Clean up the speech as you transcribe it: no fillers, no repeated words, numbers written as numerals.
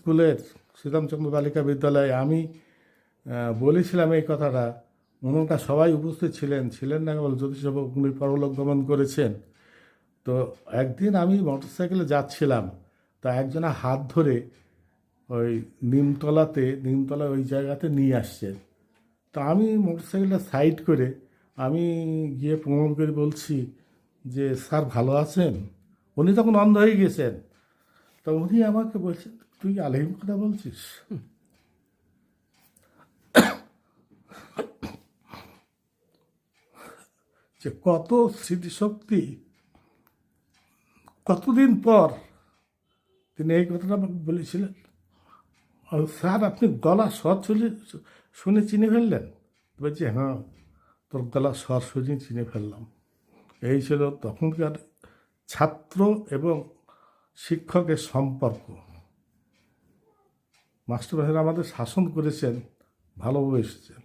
স্কুলের শ্রীরামচন্দ্র বালিকা বিদ্যালয়ে আমি বলেছিলাম এই কথাটা। ওনারা সবাই উপস্থিত ছিলেন না কেবল জ্যোতিষবাবু, উনি পরলোক গমন করেছেন। তো একদিন আমি মোটরসাইকেলে যাচ্ছিলাম, তা একজনা হাত ধরে ওই নিমতলা ওই জায়গাতে নিয়ে আসছে। তা আমি মোটরসাইকেলটা সাইড করে আমি গিয়ে প্রণাম করে বলছি যে, স্যার ভালো আছেন? উনি তখন অন্ধ হয়ে গেছেন। তা উনি আমাকে বলছেন, তুই আলেম কথা বলছিস? যে কত স্মৃতিশক্তি, কতদিন পর তিনি এই কথাটা আমাকে বলেছিলেন। আর স্যার, আপনি গলা স্বর শুনে চিনে ফেললেন? বলছি, হ্যাঁ, তোর গলা স্বর শুনে চিনে ফেললাম। এই ছিল তখনকার ছাত্র এবং শিক্ষকের সম্পর্ক। মাস্টারমশাইরা আমাদের শাসন করেছেন, ভালোবেসেছেন।